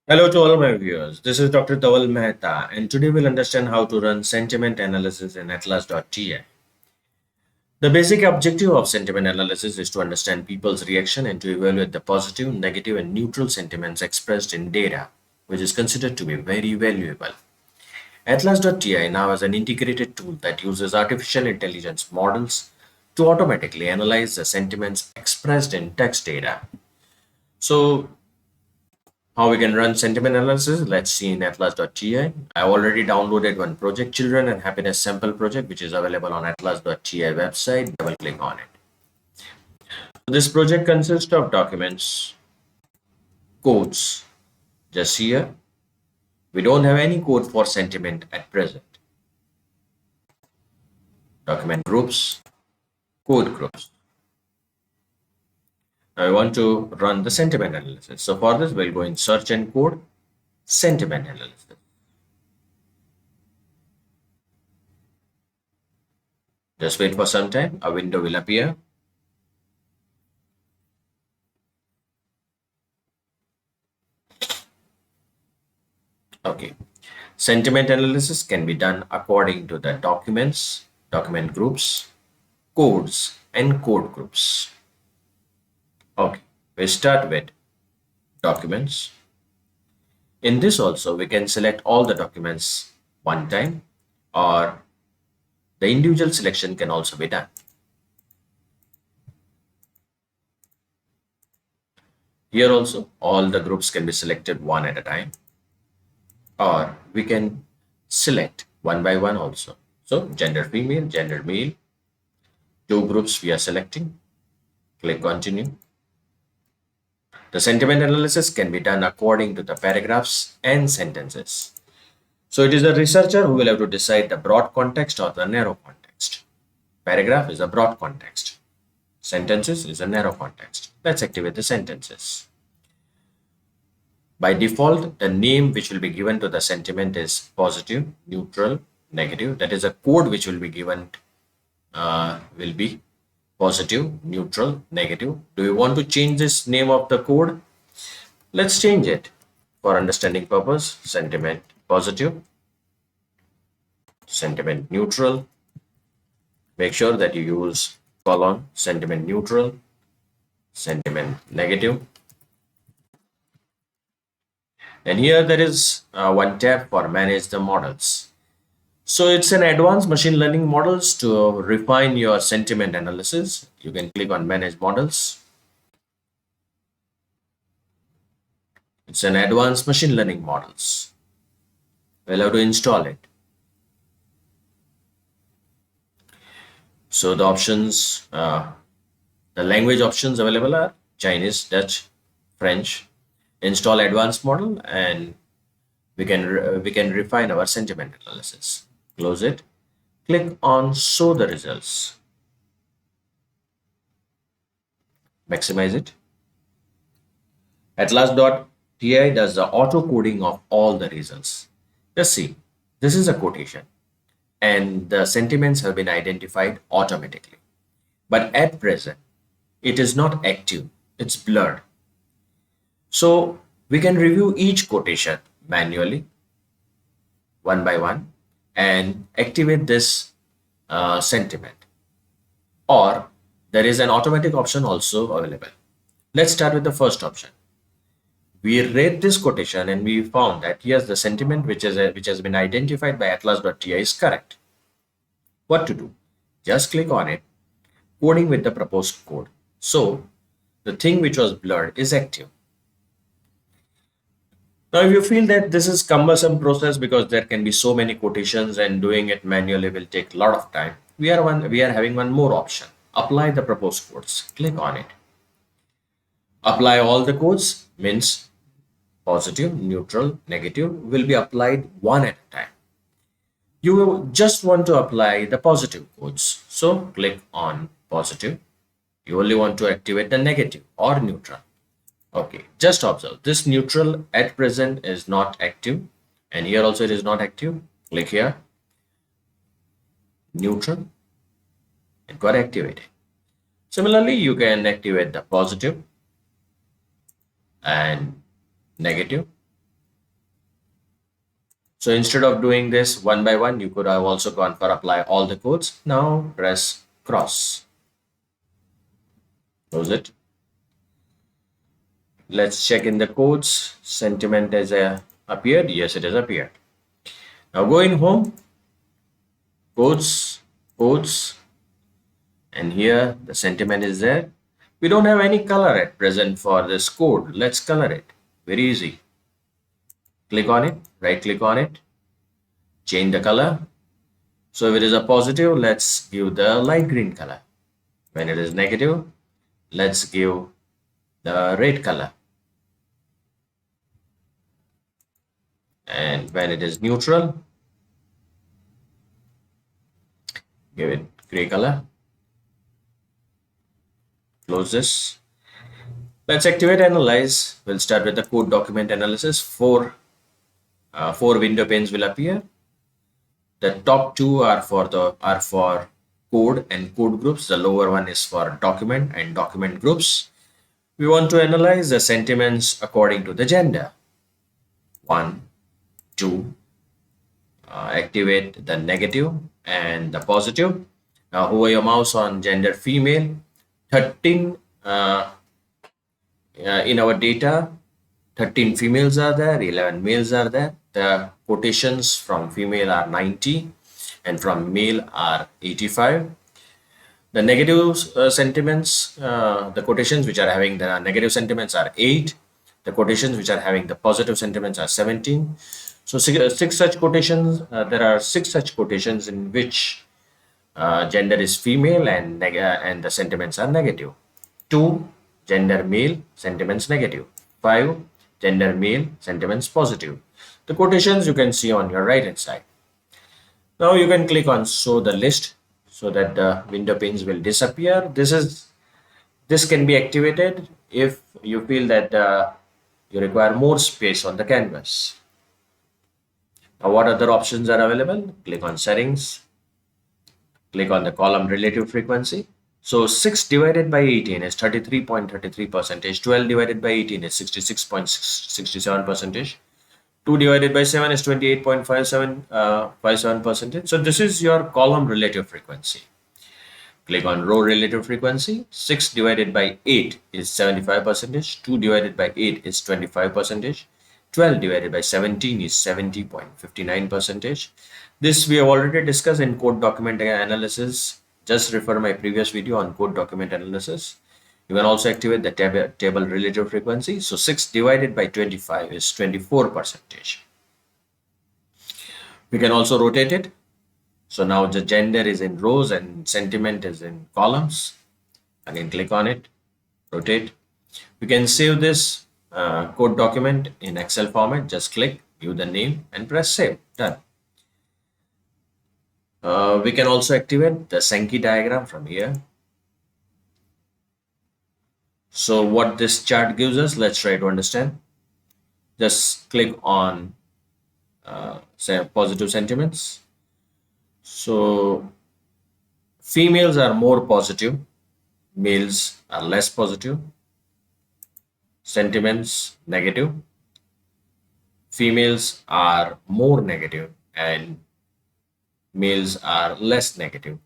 Hello to all my viewers. This is Dr. Dhaval Maheta, and today we'll understand how to run sentiment analysis in Atlas.ti. The basic objective of sentiment analysis is to understand people's reaction and to evaluate the positive, negative, and neutral sentiments expressed in data, which is considered to be very valuable. Atlas.ti now has an integrated tool that uses artificial intelligence models to automatically analyze the sentiments expressed in text data. So, how we can run sentiment analysis? Let's see in Atlas.ti. I already downloaded one project, Children and Happiness Sample Project, which is available on Atlas.ti website. Double click on it. This project consists of documents, codes. Just here, we don't have any code for sentiment at present. Document groups, code groups. Now I want to run the sentiment analysis. So for this, we'll go in search and code, sentiment analysis. Just wait for some time. A window will appear. Okay. Sentiment analysis can be done according to the documents, document groups, codes, and code groups. Okay, we start with documents. In this also, we can select all the documents one time, or the individual selection can also be done. Here also, all the groups can be selected one at a time, or we can select one by one also. So gender female, gender male, two groups we are selecting. Click continue. The sentiment analysis can be done according to the paragraphs and sentences. So it is the researcher who will have to decide the broad context or the narrow context. Paragraph is a broad context. Sentences is a narrow context. Let's activate the sentences. By default, the name which will be given to the sentiment is positive, neutral, negative. That is a code which will be given will be positive, neutral, negative. Do you want to change this name of the code? Let's change it for understanding purpose. Sentiment positive, sentiment neutral. Make sure that you use colon sentiment neutral, sentiment negative. And here there is one tab for manage the models. So it's an advanced machine learning models to refine your sentiment analysis. You can click on manage models. It's an advanced machine learning models. We'll have to install it. So the options, the language options available are Chinese, Dutch, French. Install advanced model, and we can refine our sentiment analysis. Close it. Click on show the results. Maximize it. Atlas.ti does the auto coding of all the results. Just see, this is a quotation, and the sentiments have been identified automatically. But at present, it is not active, it's blurred. So we can review each quotation manually, one by one, and activate this sentiment. Or there is an automatic option also available. Let's start with the first option. We read this quotation and we found that yes, the sentiment which has been identified by Atlas.ti is correct. What to do? Just click on it, coding with the proposed code. So the thing which was blurred is active. Now, if you feel that this is cumbersome process because there can be so many quotations and doing it manually will take a lot of time, we are having one more option. Apply the proposed codes. Click on it. Apply all the codes means positive, neutral, negative will be applied one at a time. You will just want to apply the positive codes. So click on positive. You only want to activate the negative or neutral. Okay, just observe this neutral at present is not active, and here also it is not active. Click here, neutral, and got activated. Similarly, you can activate the positive and negative. So instead of doing this one by one, you could have also gone for apply all the codes. Now press cross. Close it. Let's check in the codes. Sentiment has appeared. Yes, it has appeared. Now go in home, codes, codes, and here the sentiment is there. We don't have any color at present for this code. Let's color it. Very easy. Click on it, right click on it, change the color. So if it is a positive, let's give the light green color. When it is negative, let's give the red color. And when it is neutral, give it gray color. Close this. Let's activate analyze. We'll start with the code document analysis. Four window panes will appear. The top two are for code and code groups. The lower one is for document and document groups. We want to analyze the sentiments according to the gender. 1, 2. Activate the negative and the positive. Now hover your mouse on gender female. 13 in our data, 13 females are there, 11 males are there. The quotations from female are 90 and from male are 85. The negative sentiments, the quotations which are having the negative sentiments are 8. The quotations which are having the positive sentiments are 17. So six such quotations, there are 6 such quotations in which gender is female and the sentiments are negative. 2, gender male, sentiments negative. 5, gender male, sentiments positive. The quotations you can see on your right hand side. Now you can click on show the list so that the window panes will disappear. This can be activated if you feel that you require more space on the canvas. Now what other options are available? Click on settings. Click on the column relative frequency. So 6 divided by 18 is 33.33%. 12 divided by 18 is 66.67%. 2 divided by 7 is 28.57%. So this is your column relative frequency. Click on row relative frequency. 6 divided by 8 is 75%. 2 divided by 8 is 25%. 12 divided by 17 is 70.59%. This we have already discussed in code document analysis. Just refer my previous video on code document analysis. You can also activate the table relative frequency. So 6 divided by 25 is 24%. We can also rotate it. So now the gender is in rows and sentiment is in columns. Again, click on it, rotate. We can save this code document in Excel format. Just click, give the name and press save. Done. We can also activate the Sankey diagram from here. So what this chart gives us, let's try to understand. Just click on say positive sentiments. So females are more positive, males are less positive. Sentiments negative. Females are more negative and males are less negative.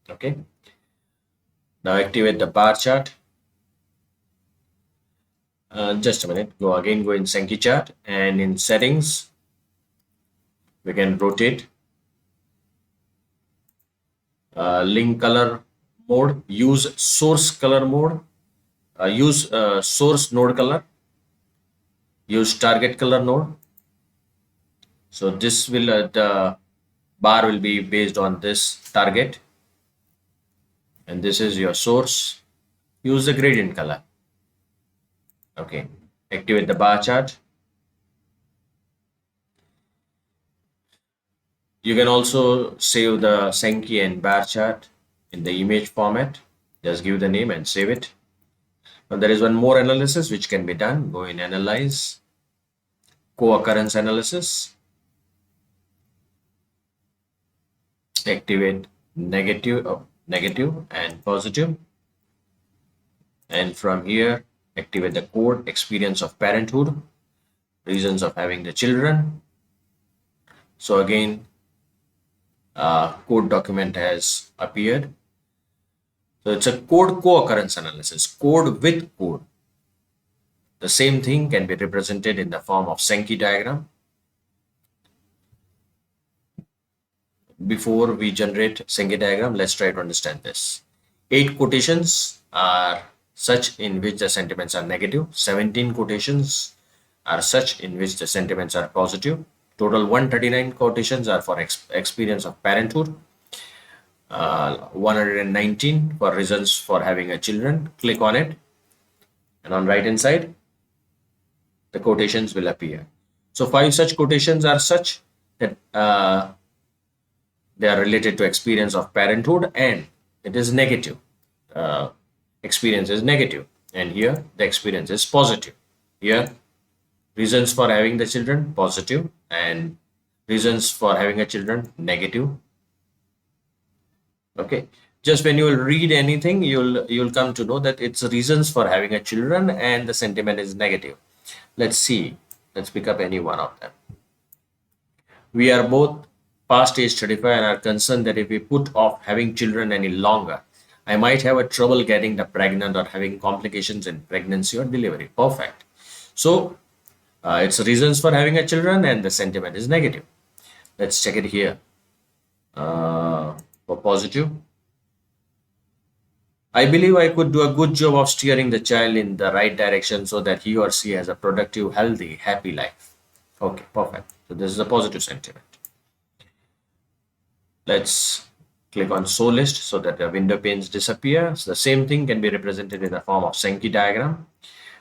Okay. Now activate the bar chart. Just a minute. Go in Sankey chart and in settings, we can rotate. Link color mode. Use source color mode. Use source node color. Use target color node. So this will the bar will be based on this target, and this is your source. Use the gradient color. Okay, activate the bar chart. You can also save the Sankey and bar chart in the image format. Just give the name and save it. Now there is one more analysis which can be done. Go in analyze, co-occurrence analysis. Activate negative and positive, and from here activate the code experience of parenthood, reasons of having the children, So again, code document has appeared. So it's a code co-occurrence analysis, code with code. The same thing can be represented in the form of Sankey diagram. Before we generate Sankey diagram, let's try to understand this. 8 quotations are such in which the sentiments are negative. 17 quotations are such in which the sentiments are positive. Total 139 quotations are for experience of parenthood. 119 for reasons for having a children. Click on it, and on right hand side the quotations will appear. So 5 such quotations are such that they are related to experience of parenthood, and it is negative. Uh, Experience is negative, and here the experience is positive. Here, reasons for having the children positive, and reasons for having a children negative. Okay, just when you will read anything, you'll come to know that it's reasons for having a children and the sentiment is negative. Let's see. Let's pick up any one of them. We are both past age 35 and are concerned that if we put off having children any longer, I might have a trouble getting the pregnant or having complications in pregnancy or delivery. Perfect. So it's reasons for having a children and the sentiment is negative. Let's check it here. For positive, I believe I could do a good job of steering the child in the right direction so that he or she has a productive, healthy, happy life. Okay, perfect. So this is a positive sentiment. Let's click on show list so that the window panes disappear. So the same thing can be represented in the form of Sankey diagram.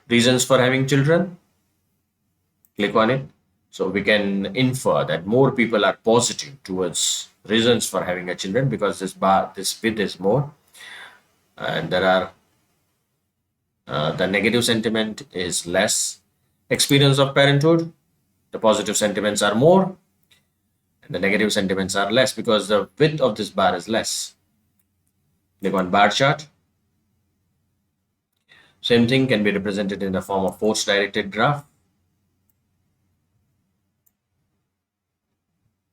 Reasons for having children. Click on it. So we can infer that more people are positive towards reasons for having a children because this width is more, and there are the negative sentiment is less. Experience of parenthood, the positive sentiments are more, and the negative sentiments are less because the width of this bar is less. Click on bar chart. Same thing can be represented in the form of force directed graph.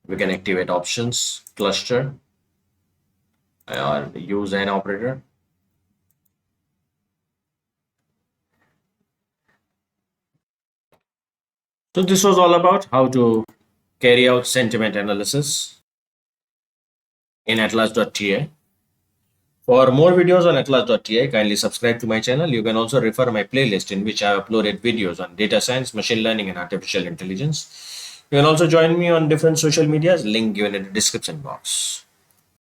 We can activate options, cluster, or use an operator. So this was all about how to carry out sentiment analysis in Atlas.ti. For more videos on Atlas.ti, kindly subscribe to my channel. You can also refer my playlist in which I have uploaded videos on data science, machine learning, and artificial intelligence. You can also join me on different social medias, link given in the description box.